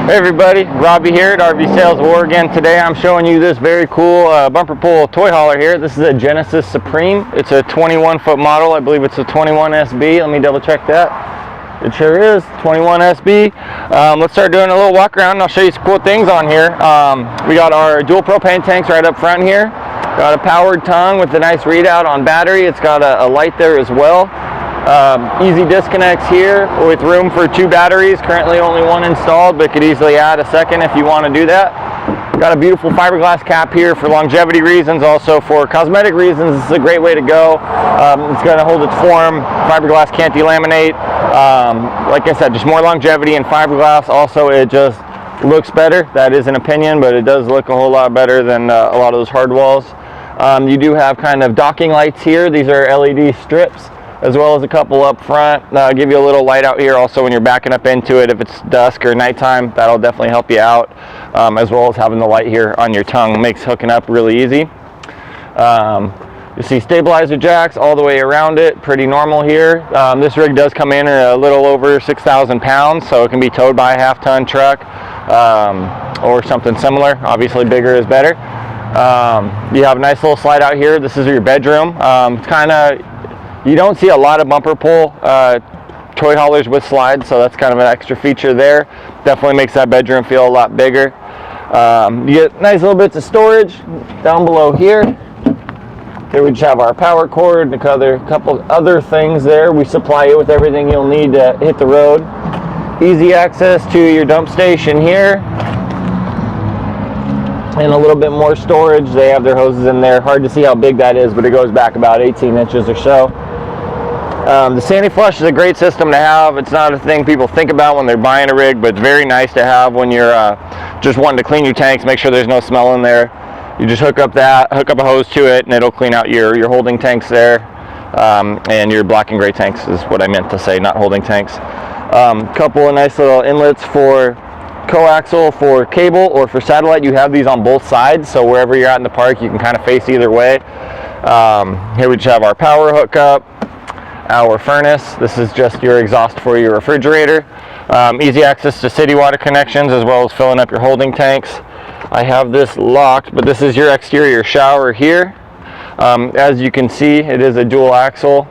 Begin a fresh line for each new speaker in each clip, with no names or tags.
Hey everybody, Robbie here at RV Sales War again. Today I'm showing you this very cool bumper pull toy hauler here. This is a Genesis Supreme. It's a 21-foot model. I believe it's a 21 SB. Let me double check that. It sure is, 21 SB. Let's start doing a little walk around and I'll show you some cool things on here. We got our dual propane tanks right up front here. Got a powered tongue with a nice readout on battery. It's got a light there as well. Easy disconnects here with room for 2 batteries. Currently only 1 installed, but could easily add a second if you want to do that. Got a beautiful fiberglass cap here for longevity reasons, also for cosmetic reasons. This is a great way to go. It's going to hold its form. Fiberglass can't delaminate. Like I said, just more longevity in fiberglass. Also, it just looks better. That is an opinion, but it does look a whole lot better than a lot of those hard walls. You do have kind of docking lights here. These are LED strips, as well as a couple up front. Give you a little light out here also when you're backing up into it. If it's dusk or nighttime, that'll definitely help you out, as well as having the light here on your tongue makes hooking up really easy. You see stabilizer jacks all the way around it, pretty normal here. This rig does come in at a little over 6,000 pounds, so it can be towed by a half-ton truck or something similar. Obviously bigger is better. You have a nice little slide out here. This is your bedroom. It's kind of, you don't see a lot of bumper pull toy haulers with slides, so that's kind of an extra feature there. Definitely makes that bedroom feel a lot bigger. You get nice little bits of storage down below here. Here we just have our power cord and a couple other things there. We supply you with everything you'll need to hit the road. Easy access to your dump station here. And a little bit more storage. They have their hoses in there. Hard to see how big that is, but it goes back about 18 inches or so. The Sandy Flush is a great system to have. It's not a thing people think about when they're buying a rig, but it's very nice to have when you're just wanting to clean your tanks, make sure there's no smell in there. You just hook up a hose to it, and it'll clean out your holding tanks there. And your black and gray tanks is what I meant to say, not holding tanks. Couple of nice little inlets for coaxial for cable or for satellite. You have these on both sides, so wherever you're at in the park, you can kind of face either way. Here we just have our power hookup, our furnace. This is just your exhaust for your refrigerator. Easy access to city water connections, as well as filling up your holding tanks. I have this locked, but this is your exterior shower here. As you can see, it is a dual axle.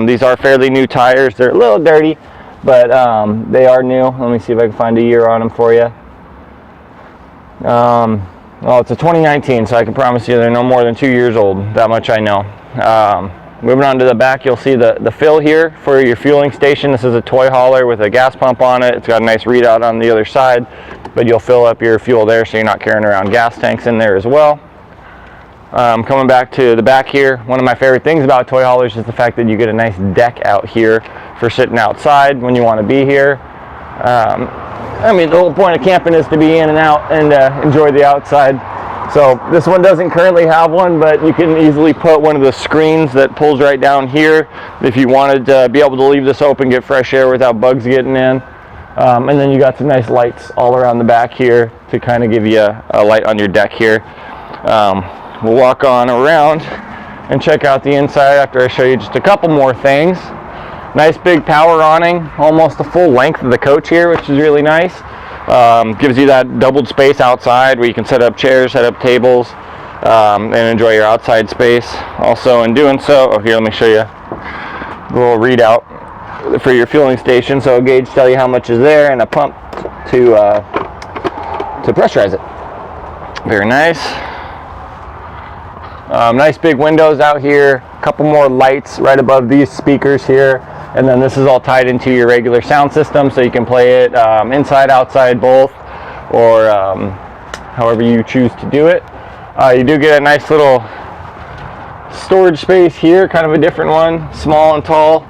These are fairly new tires. They're a little dirty, but they are new. Let me see if I can find a year on them for you. Well, it's a 2019, so I can promise you they're no more than 2 years old. That much I know. Moving on to the back, you'll see the fill here for your fueling station. This is a toy hauler with a gas pump on it. It's got a nice readout on the other side, but you'll fill up your fuel there, so you're not carrying around gas tanks in there as well. Coming back to the back here, one of my favorite things about toy haulers is the fact that you get a nice deck out here for sitting outside when you want to be here. I mean, the whole point of camping is to be in and out and enjoy the outside. So this one doesn't currently have one, but you can easily put one of the screens that pulls right down here if you wanted to be able to leave this open, get fresh air without bugs getting in. And then you got some nice lights all around the back here to kind of give you a light on your deck here. We'll walk on around and check out the inside after I show you just a couple more things. Nice big power awning, almost the full length of the coach here, which is really nice. Gives you that doubled space outside where you can set up chairs, set up tables, and enjoy your outside space. Also, in doing so, oh, here, let me show you a little readout for your fueling station. So a gauge tell you how much is there, and a pump to pressurize it. Very nice. Nice big windows out here. A couple more lights right above these speakers here. And then this is all tied into your regular sound system, so you can play it inside, outside, both, or however you choose to do it. You do get a nice little storage space here, kind of a different one, small and tall.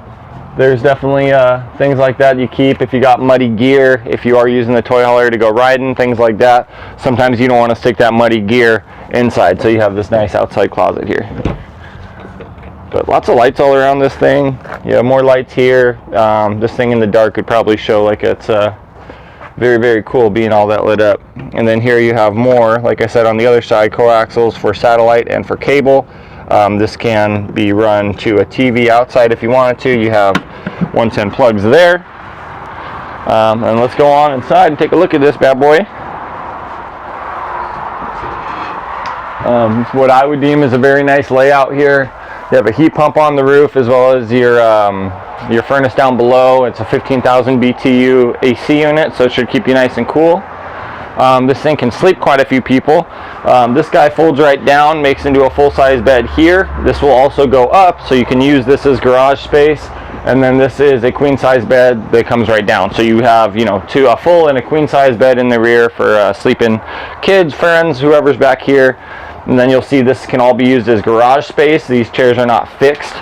There's definitely things like that you keep if you got muddy gear, if you are using the toy hauler to go riding, things like that. Sometimes you don't want to stick that muddy gear inside, so you have this nice outside closet here. But lots of lights all around this thing. You have more lights here. This thing in the dark could probably show like it's very, very cool being all that lit up. And then here you have more, like I said, on the other side, coaxials for satellite and for cable. This can be run to a TV outside if you wanted to. You have 110 plugs there. And let's go on inside and take a look at this bad boy. What I would deem is a very nice layout here. You have a heat pump on the roof as well as your furnace down below. It's a 15,000 BTU AC unit, so it should keep you nice and cool. This thing can sleep quite a few people. This guy folds right down, makes into a full-size bed here. This will also go up, so you can use this as garage space. And then this is a queen-size bed that comes right down. So you have, you know, a full and a queen-size bed in the rear for sleeping kids, friends, whoever's back here. And then you'll see this can all be used as garage space. These chairs are not fixed.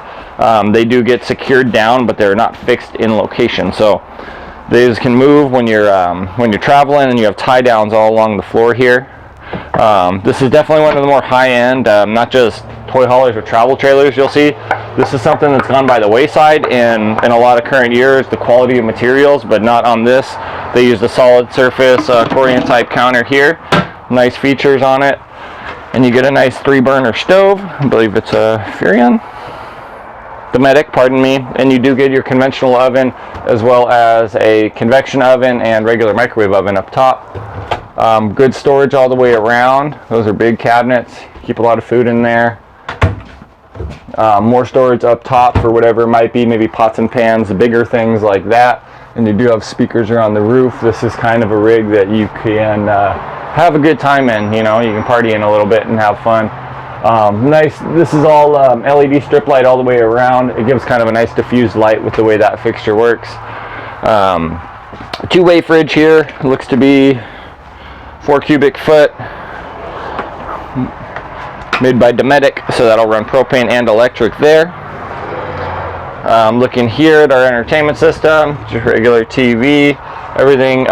They do get secured down, but they're not fixed in location. So these can move when you're traveling, and you have tie downs all along the floor here. This is definitely one of the more high-end, not just toy haulers or travel trailers you'll see. This is something that's gone by the wayside in a lot of current years, the quality of materials, but not on this. They used a solid surface Torian type counter here. Nice features on it. And you get a nice 3-burner stove. I believe it's a Furion. Dometic, pardon me. And you do get your conventional oven as well as a convection oven and regular microwave oven up top. Good storage all the way around. Those are big cabinets. Keep a lot of food in there. More storage up top for whatever it might be, maybe pots and pans, bigger things like that. And you do have speakers around the roof. This is kind of a rig that you can have a good time in. You know, you can party in a little bit and have fun. Nice. This is all LED strip light all the way around. It gives kind of a nice diffused light with the way that fixture works. Two-way fridge here. Looks to be 4 cubic foot. Made by Dometic, so that'll run propane and electric there. Looking here at our entertainment system, just regular TV. Everything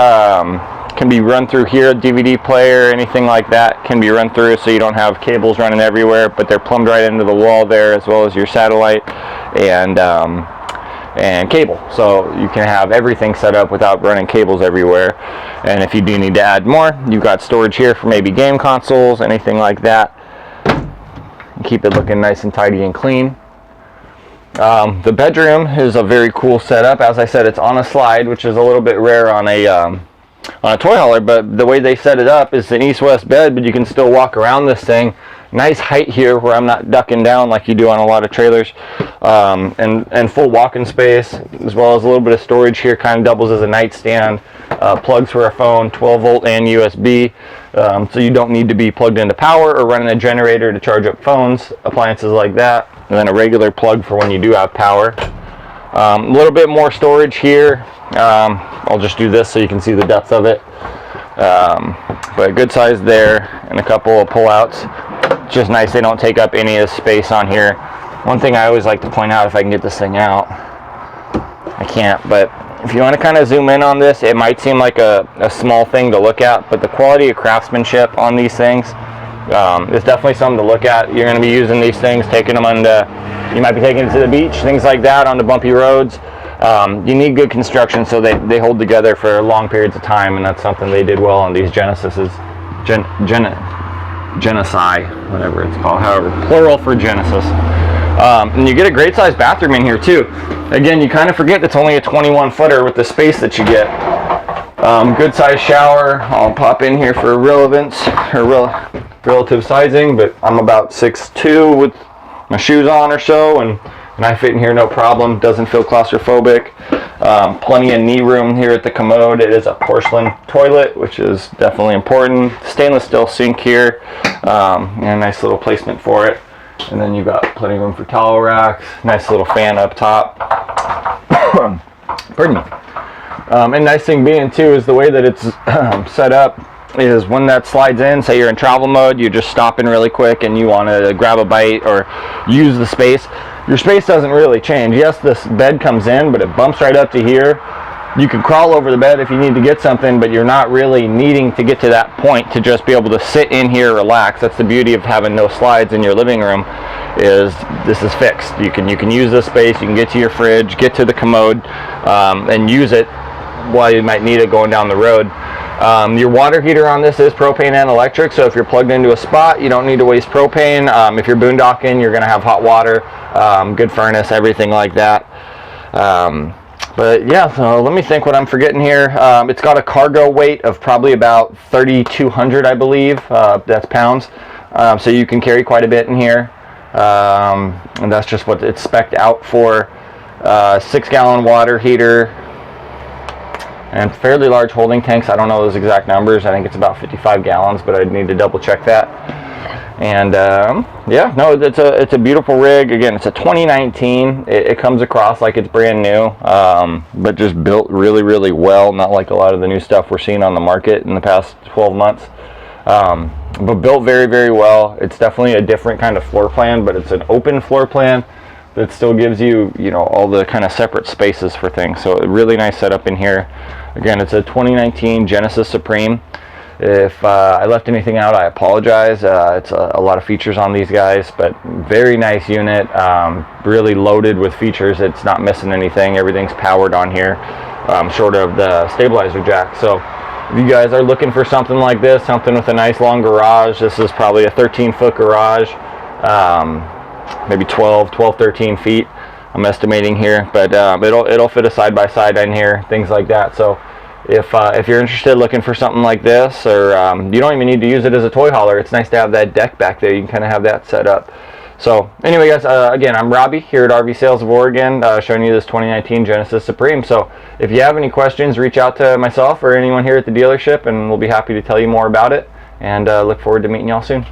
can be run through here. DVD player, anything like that can be run through, so you don't have cables running everywhere, but they're plumbed right into the wall there, as well as your satellite and cable. So you can have everything set up without running cables everywhere. And if you do need to add more, you've got storage here for maybe game consoles, anything like that. Keep it looking nice and tidy and clean. The bedroom is a very cool setup. As I said, it's on a slide, which is a little bit rare on a toy hauler, but the way they set it up is an east-west bed, but you can still walk around this thing. Nice height here where I'm not ducking down like you do on a lot of trailers, and full walk-in space, as well as a little bit of storage here. Kind of doubles as a nightstand. Plugs for a phone, 12 volt and USB, so you don't need to be plugged into power or running a generator to charge up phones, appliances like that, and then a regular plug for when you do have power. A little bit more storage here. I'll just do this so you can see the depth of it, but good size there, and a couple of pull-outs. Just nice, they don't take up any of the space on here. One thing I always like to point out, if I can get this thing out, I can't, but if you want to kind of zoom in on this, it might seem like a small thing to look at, but the quality of craftsmanship on these things is definitely something to look at. You're going to be using these things, taking them you might be taking it to the beach, things like that, on the bumpy roads. You need good construction so they hold together for long periods of time, and that's something they did well on these Genesises. Genesi, whatever it's called, however, plural for Genesis. And you get a great sized bathroom in here too. Again, you kind of forget it's only a 21 footer with the space that you get. Good sized shower. I'll pop in here for relevance or relative sizing, but I'm about 6'2" with my shoes on or so, and I fit in here no problem. Doesn't feel claustrophobic. Plenty of knee room here at the commode. It is a porcelain toilet, which is definitely important. Stainless steel sink here, and a nice little placement for it. And then you've got plenty of room for towel racks. Nice little fan up top. Pardon me. And nice thing being too is the way that it's set up is when that slides in, say you're in travel mode, you just stop in really quick and you want to grab a bite or use the space. Your space doesn't really change. Yes, this bed comes in, but it bumps right up to here. You can crawl over the bed if you need to get something, but you're not really needing to get to that point to just be able to sit in here, relax. That's the beauty of having no slides in your living room, is this is fixed. You can use this space, you can get to your fridge, get to the commode, and use it while you might need it going down the road. Your water heater on this is propane and electric, so if you're plugged into a spot, you don't need to waste propane. If you're boondocking, you're going to have hot water, good furnace, everything like that. But yeah, so let me think what I'm forgetting here. It's got a cargo weight of probably about 3,200, I believe. That's pounds. So you can carry quite a bit in here. And that's just what it's spec'd out for. 6-gallon water heater and fairly large holding tanks. I don't know those exact numbers. I think it's about 55 gallons, but I'd need to double check that. And yeah, no, it's a beautiful rig. Again, it's a 2019. It comes across like it's brand new, but just built really, really well. Not like a lot of the new stuff we're seeing on the market in the past 12 months. But built very, very well. It's definitely a different kind of floor plan, but it's an open floor plan that still gives you, you know, all the kind of separate spaces for things. So a really nice setup in here. Again, it's a 2019 Genesis Supreme. If I left anything out, I apologize. It's a lot of features on these guys, but very nice unit. Really loaded with features. It's not missing anything. Everything's powered on here, short of the stabilizer jack. So if you guys are looking for something like this, something with a nice long garage, this is probably a 13-foot garage, maybe 12, 13 feet, I'm estimating here. But it'll fit a side-by-side in here, things like that. So if you're interested looking for something like this, or you don't even need to use it as a toy hauler, it's nice to have that deck back there. You can kind of have that set up. So anyway, guys, again, I'm Robbie here at RV Sales of Oregon, showing you this 2019 Genesis Supreme. So if you have any questions, reach out to myself or anyone here at the dealership, and we'll be happy to tell you more about it. And look forward to meeting y'all soon.